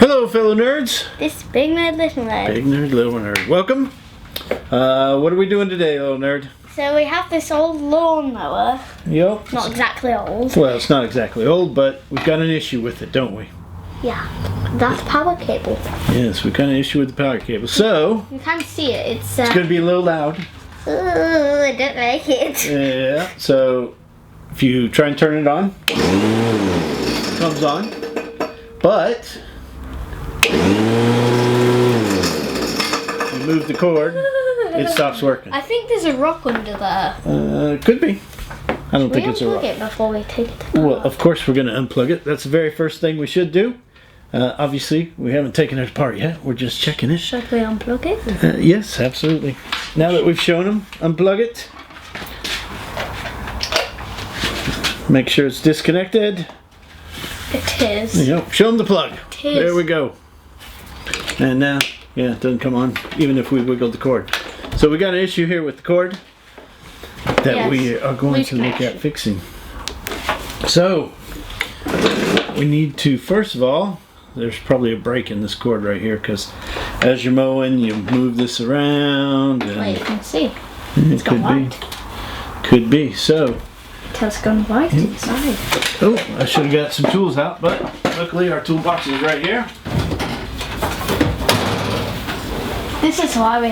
Hello, fellow nerds. This is Big Nerd, Little Nerd. Big Nerd, Little Nerd. Welcome. What are we doing today, little nerd? So we have this old lawnmower. Yep. Not exactly old. Well, it's not exactly old, but we've got an issue with it, don't we? Yeah. That's power cable. Yes, we've got an issue with the power cable. So, You can't see it. It's it's going to be a little loud. Ooh, I don't like it. Yeah. So, if you try and turn it on, it comes on. But, you move the cord, it stops working. I think there's a rock under there. Could be. I don't think it's a Unplug rock. it before we take it. Well, of course we're going to unplug it. That's the very first thing we should do. Obviously, we haven't taken it apart yet. We're just checking it. Should we unplug it? Yes, absolutely. Now that we've shown them, unplug it. Make sure it's disconnected. It is. Yep. Show them the plug. It is. There we go. And now, yeah, it doesn't come on even if we wiggled the cord. So we got an issue here with the cord that Yes. we are going Loose to look connection. at fixing. So we need to, first of all, there's probably a break in this cord right here because as you're mowing, you move this around. And Wait, you can see. it gone could white. be. Could be. So, It has gone white inside. oh, I should have got some tools out, but luckily our toolbox is right here. This is why we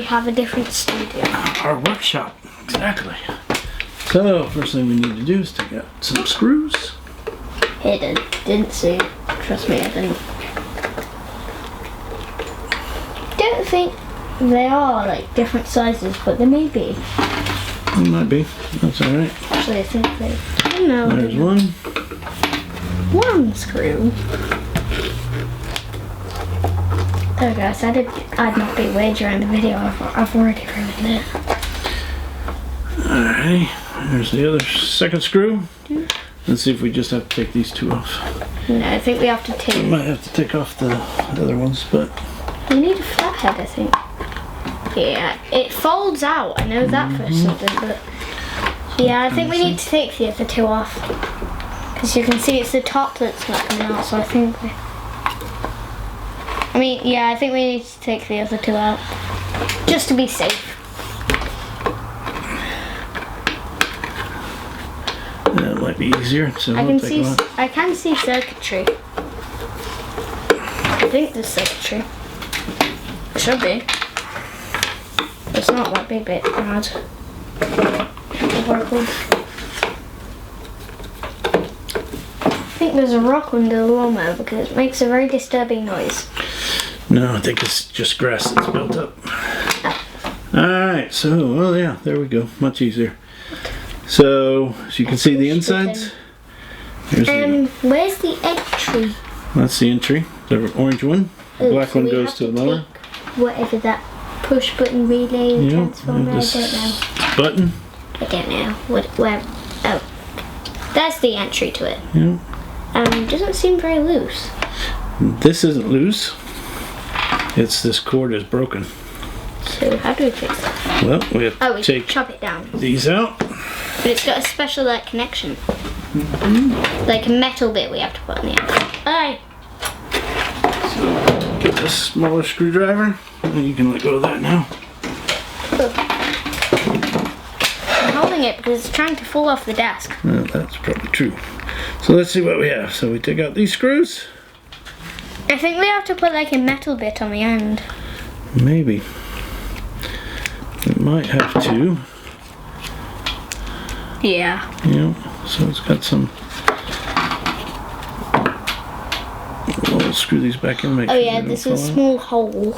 have a different studio. Our workshop, exactly. So, first thing we need to do is take out some screws. Didn't see. Trust me, I didn't. Don't think they are like different sizes, but they may be. It might be. That's alright. Actually, I think they. I don't know. There's one. One screw. There, guys. I'd not be weird during the video. I've already ruined it. Alrighty. There's the other second screw. Let's see if we just have to take these two off. No, I think we have to We take. might have to take off the other ones, but We need a flathead, I think. Yeah, it folds out. I know that for something, but yeah, I think we need to take the other two off because you can see it's the top that's not coming out. So I think I think we need to take the other two out just to be safe. that might be easier. So we'll take them off. I can see circuitry. I think there's circuitry. It should be. It's not that big bit bad. I think there's a rock under the lawnmower because it makes a very disturbing noise. No, I think it's just grass that's built up. Alright, so, well, yeah, there we go. Much easier. So, as you can see the insides. Here's Where's the entry? that's the entry, the orange one. The black So one we goes have to the mower. take Whatever that push button relay Yeah, transformer, I this don't know. button. I don't know. Where? Oh. That's the entry to it. Yeah. It doesn't seem very loose. This isn't loose. It's this cord is broken. So how do we fix that? Well, we have Oh, to we take chop it down. these out. But it's got a special connection. Like a metal bit we have to put on the end. Alright. Get this smaller screwdriver. And you can let go of that now. I'm holding it because it's trying to fall off the desk. Well, that's probably true. So let's see what we have. So we take out these screws. I think we have to put like a metal bit on the end. Maybe. We might have to. Yeah. Yeah. So it's got some. We'll screw these back in. Make Oh sure yeah, they don't there's a fall out. small hole.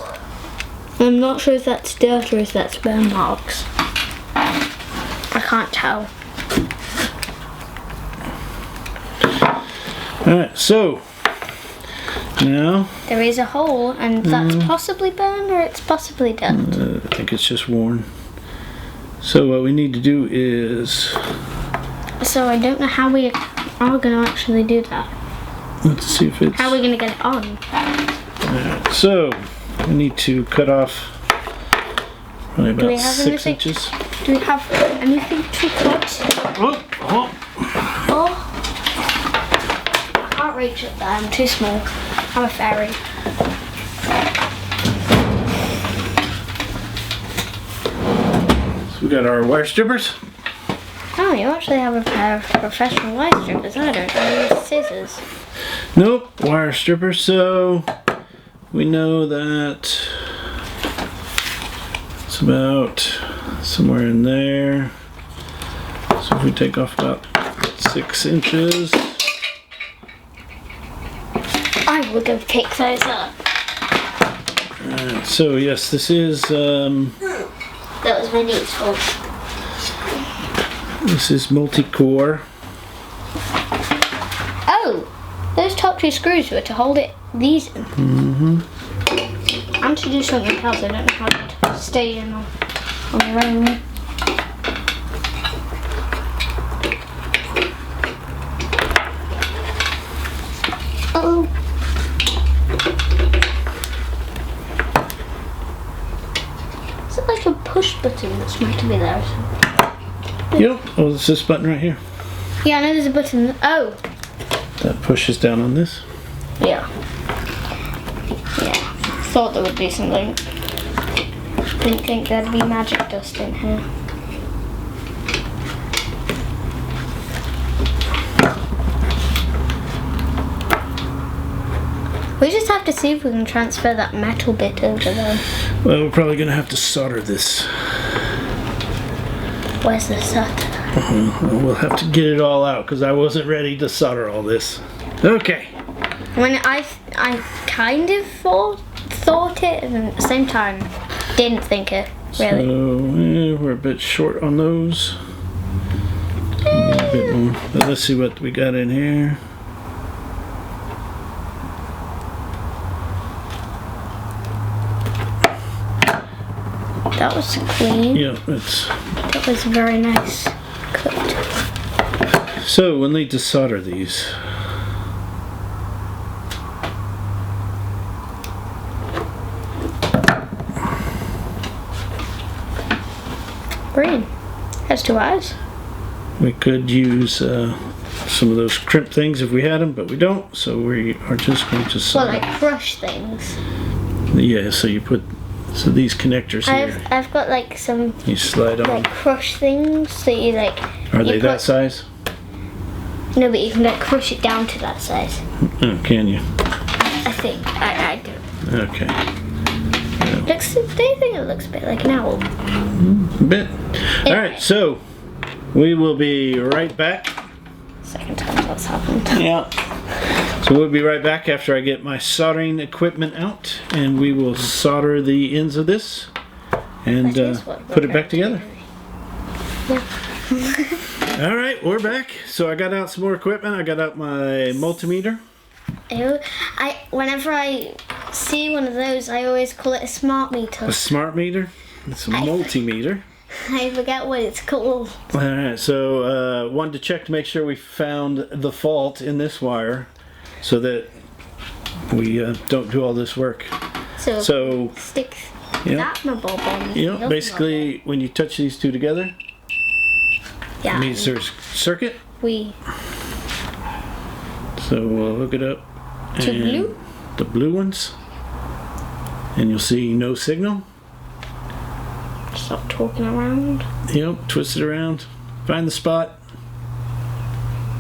I'm not sure if that's dirt or if that's burn marks. I can't tell. Alright, so now There is a hole and that's possibly burn or it's possibly dirt. I think it's just worn. So what we need to do is So I don't know how we are going to actually do that. let's see if it's How are we going to get it on? Alright, so we need to cut off probably Do we about have 6 anything? inches. Do we have anything to cut? Oh, oh. Oh, I can't reach it there. I'm too small. I'm a fairy. So we got our wire strippers. Oh, you actually have a pair of professional wire strippers. I don't. I use scissors. Nope, wire strippers. So we know that it's about somewhere in there. So if we take off about 6 inches. I will go pick those up. Alright, so yes, this is That was my niece's fault. this is multi-core. Oh, those top 2 screws were to hold these in. Mm-hmm. I'm to do something else. I don't know how to stay in on the own. Oh. Is it like a push button that's meant to be there? Yep. Oh, it's this button right here. Yeah, I know there's a button. Oh. That pushes down on this. Yeah. Yeah. Thought there would be something. Didn't think there'd be magic dust in here. We just have to see if we can transfer that metal bit over there. Well, we're probably gonna have to solder this. Where's the solder? We'll have to get it all out because I wasn't ready to solder all this. Okay. When I kind of thought it, and at the same time didn't think it really. So we're a bit short on those. Need a bit more. But let's see what we got in here. That was clean. Yeah, That was very nice cooked. so we'll need to solder these. Green. Has 2 eyes. We could use some of those crimp things if we had them, but we don't. So we are just going to Well, solder. like crush things. Yeah. So you put these connectors here. I've got like some You slide on. like crush things that you like. Are you they that size? No, but you can like crush it down to that size. Oh, can you? I think. I do. Okay. Looks. Do you think it looks a bit like an owl? A bit. All right. So we will be right back. Second time that's happened. Yeah. So we'll be right back after I get my soldering equipment out, and we will solder the ends of this and put it back together. Yeah. All right, we're back. So I got out some more equipment. I got out my multimeter. Whenever I see one of those, I always call it a smart meter. A smart meter. It's a multimeter. I forget what it's called. All right, so wanted to check to make sure we found the fault in this wire so that we don't do all this work. So stick yeah. that marble on. Basically when you touch these two together, yeah, it means there's circuit. So we'll hook it up. To blue? The blue ones. And you'll see no signal. Stop talking around. Yep, twist it around. Find the spot.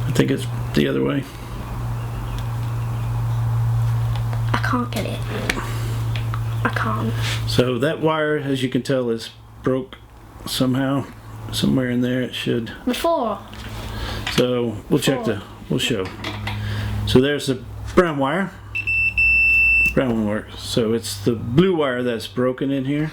I think it's the other way. I can't get it. I can't. So that wire, as you can tell, is broke somehow. Somewhere in there it should. Before. So we'll check we'll show. So there's the brown wire. Brown one works. So it's the blue wire that's broken in here.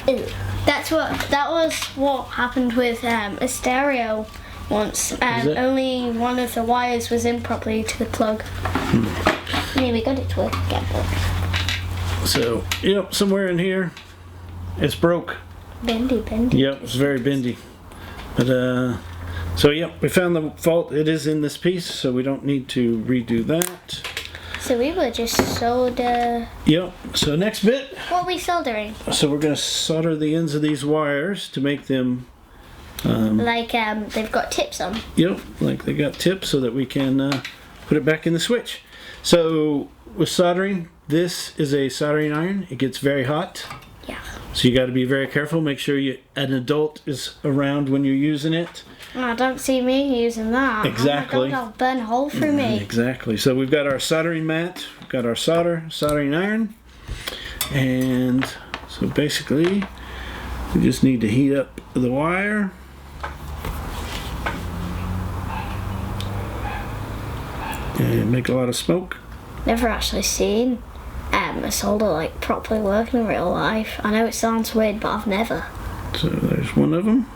Ew. That was what happened with a stereo once, and only one of the wires was in properly to the plug. Yeah, we got it to work again, but so yep, somewhere in here it's broke. bendy. Yep, it's very bendy. But so yep, we found the fault. It is in this piece, so we don't need to redo that. So we will just solder. Yep. So next bit. What are we soldering? So we're going to solder the ends of these wires to make them like they've got tips on. Yep, like they got tips so that we can put it back in the switch. So with soldering, this is a soldering iron. It gets very hot. Yeah. So you got to be very careful. Make sure an adult is around when you're using it. I don't see me using that. Exactly. Oh my God, I'll burn a hole through me. Exactly. So we've got our soldering mat. We've got our soldering iron. And so basically, we just need to heat up the wire. And make a lot of smoke. Never actually seen a solder like properly work in real life. I know it sounds weird, but I've never. So there's one of them.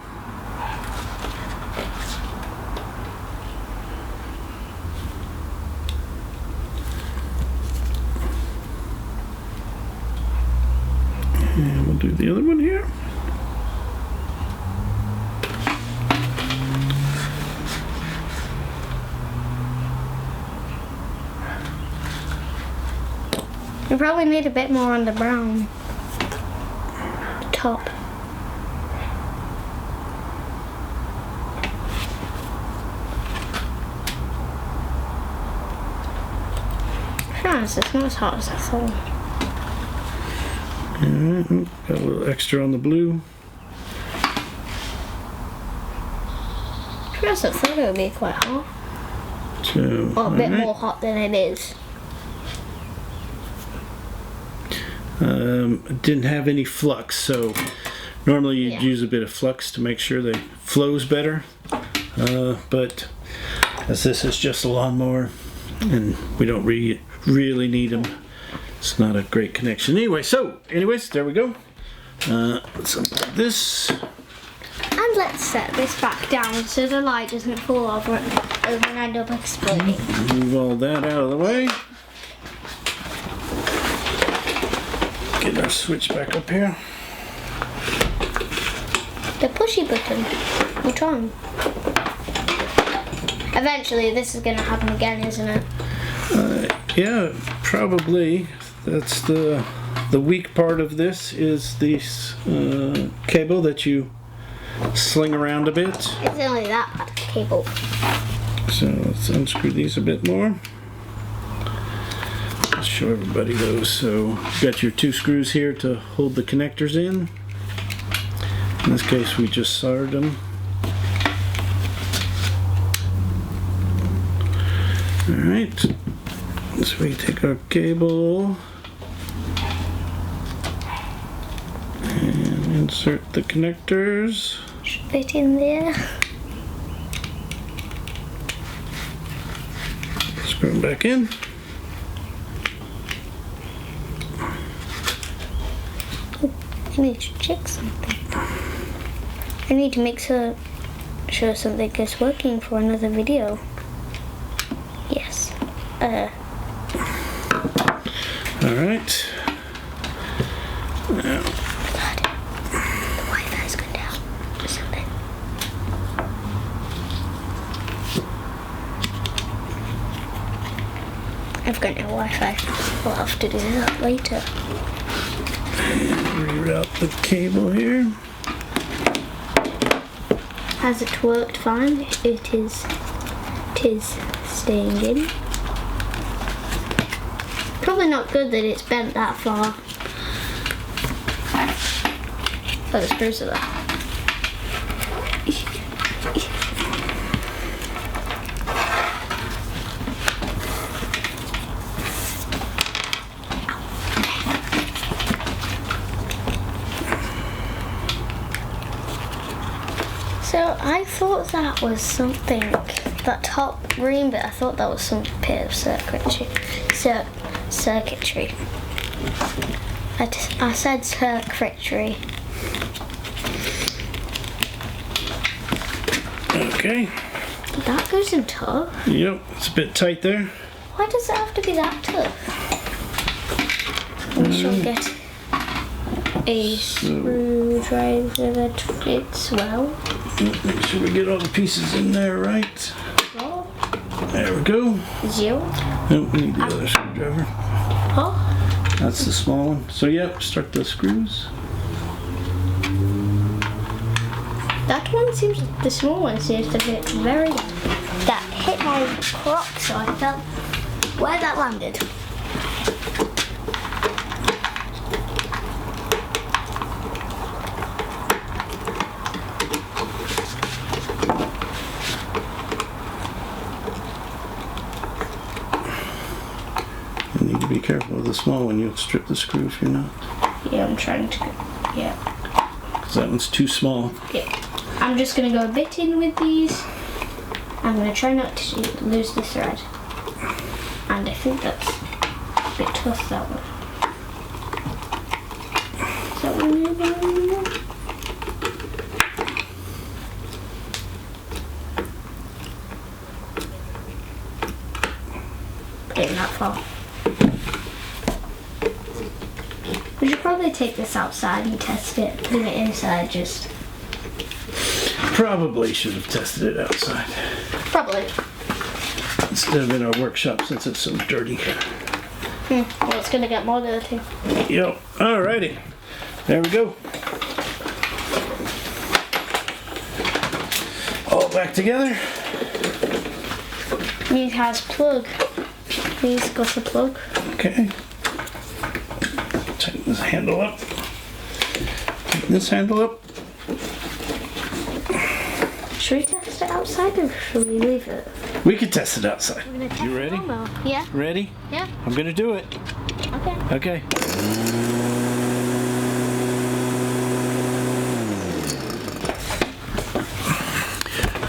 And we'll do the other one here. You probably need a bit more on the brown top. It's not as hot as I thought. Alright, got a little extra on the blue. I thought it would be quite hot. So, Or a bit more hot than it is. It didn't have any flux, so normally you'd use a bit of flux to make sure that it flows better. But as this is just a lawnmower and we don't really need them, it's not a great connection. Anywys, there we go. Let's unplug this. And let's set this back down so the light doesn't fall over and end up exploding. Move all that out of the way. Get our switch back up here. The pushy button. Which one? Eventually this is going to happen again, isn't it? Yeah, probably. That's the weak part of this is this cable that you sling around a bit. It's only that cable. So let's unscrew these a bit more. I'll show everybody those. So you've got your 2 screws here to hold the connectors in. In this case we just soldered them. Alright, so we take our cable and insert the connectors. Should fit in there. Screw them back in. I need to check something. I need to make sure something is working for another video. Yes. Alright. Now. God, the Wi-Fi's gone down or something. I've got no Wi-Fi. We'll have to do that later. Reroute the cable here. Has it worked fine? It is staying in. Probably not good that it's bent that far. Oh, the screws are there. So I thought that was something, that top green bit, I thought that was some bit of circuitry. I said circuitry. Okay. That goes in tough. Yep, it's a bit tight there. Why does it have to be that tough? We shall get a screwdriver that fits well. Make sure we get all the pieces in there right. Oh. There we go. 0. Nope, we need the other screwdriver. Oh. That's the small one. So yep, start the screws. That one seems, the small one seems to fit very well. that hit my crop, so I felt where that landed. You need to be careful with the small one. You'll strip the screw if you're not. Yeah, I'm trying to. Yeah. Because that one's too small. Yeah. I'm just gonna go a bit in with these. I'm gonna try not to lose the thread. And I think that's a bit tough, that one. Is that one moving? Getting that far. We should probably take this outside and test it. Leave it inside just. Probably should have tested it outside. Probably. Instead of in our workshop since it's so dirty. Well, it's gonna get more dirty. Yep. Alrighty. There we go. All back together. These has plug. These got a plug. Okay. Tighten this handle up. Tighten this handle up. Should we test it outside or should we leave it? We could test it outside. We're gonna test You ready? it now. Yeah. Ready? Yeah. I'm gonna do it. Okay. Okay.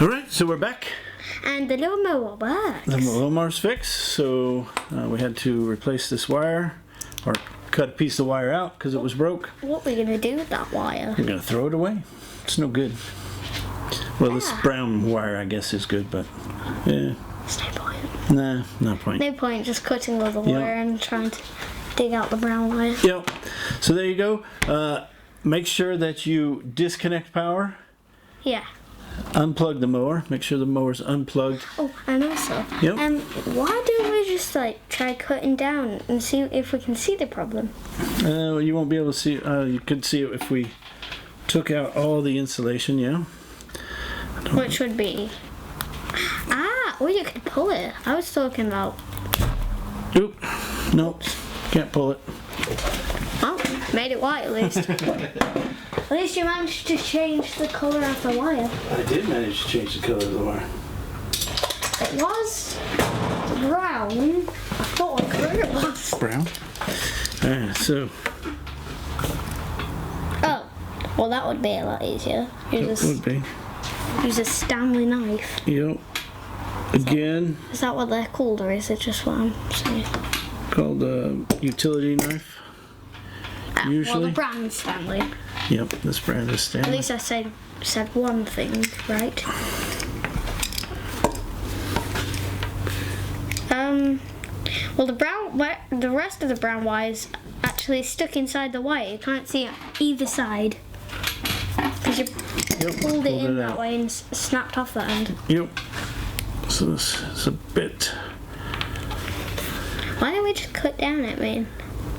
Alright, so we're back. And the little mower works. The mower's fixed, so we had to replace this wire, or cut a piece of wire out because it was broke. What are we gonna do with that wire? We're gonna throw it away. It's no good. Well, this brown wire, I guess, is good, but yeah, There's no point. nah, no point. No point just cutting all the Yeah. wire and trying to dig out the brown wire. Yep. So there you go. Make sure that you disconnect power. Yeah. Unplug the mower. Make sure the mower's unplugged. Oh, and also, Yep. why don't we just like try cutting down and see if we can see the problem? You won't be able to see. You could see it if we took out all the insulation. Yeah. Which would be or you could pull it. I was talking about. Oop. Nope. Can't pull it. Oh, made it white at least. At least you managed to change the colour of the wire. I did manage to change the color of the wire. It was brown. I thought what colour it was. Brown. Alright, so Oh, well that would be a lot easier. it would be. Use a Stanley knife. Yep. Again, Is that what they're called, or is it just what I'm saying? called a utility knife. Well, Usually. the brand Stanley. Yep, this brand is At Stanley. least I said one thing, right? Well, the rest of the brown wire is actually stuck inside the wire. You can't see it either side because you Yep, pulled it in that out. way and snapped off that end. Yep. So this is a bit. Why don't we just cut down it, man?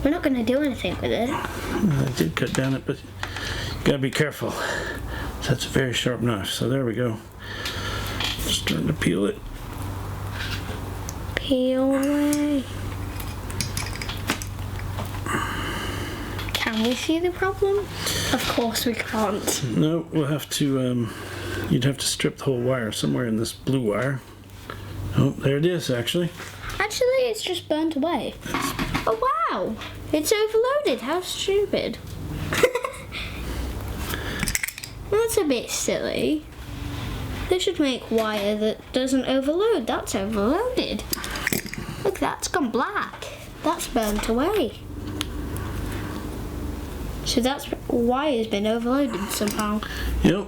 We're not going to do anything with it. I did cut down it, but you gotta be careful. That's a very sharp knife. So there we go. Starting to peel it. Peel away. Can we see the problem? Of course we can't. No, we'll have to. You'd have to strip the whole wire somewhere in this blue wire. Oh, there it is, actually. Actually, it's just burnt away. Oh wow! It's overloaded. How stupid. That's a bit silly. They should make wire that doesn't overload. That's overloaded. Look, that's gone black. That's burnt away. So that's wire's been overloaded somehow. Yep.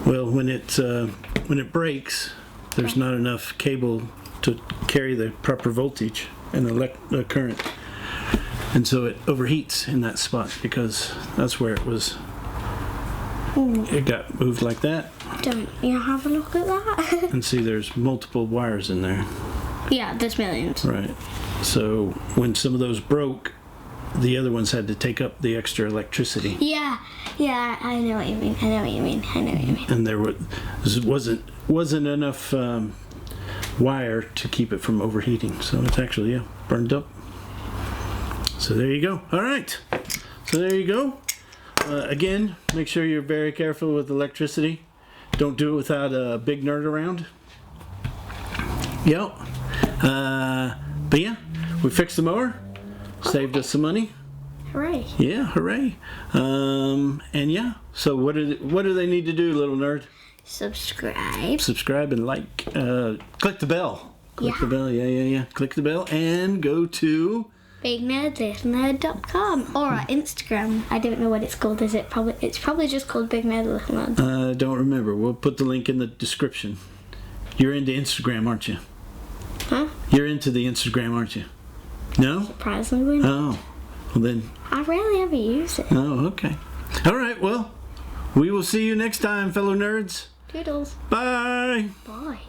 Well, when it breaks, there's not enough cable to carry the proper voltage and the current, and so it overheats in that spot because that's where it was. It got moved like that. Don't you have a look at that? And see, there's multiple wires in there. Yeah, there's millions. Right. So when some of those broke, the other ones had to take up the extra electricity. Yeah, Yeah, I know what you mean. I know what you mean. I know what you mean. And there wasn't enough wire to keep it from overheating, so it's actually burned up. So there you go. All right. So there you go. Again, make sure you're very careful with electricity. Don't do it without a big nerd around. Yep. But yeah, we fixed the mower. Saved us some money. Hooray. Yeah, hooray. And yeah, so what do they need to do, little nerd? Subscribe. Subscribe and like. Click the bell. Click Yeah. the bell. Yeah. Click the bell and go to BigNerdLittleNerd.com or our Instagram. I don't know what it's called. Is it probably? It's probably just called Big Nerd Little Nerd. don't remember. We'll put the link in the description. You're into Instagram, aren't you? Huh? You're into the Instagram, aren't you? No? Surprisingly. Oh. Well then. I rarely ever use it. Oh, okay. All right. Well, we will see you next time, fellow nerds. Toodles. Bye. Bye.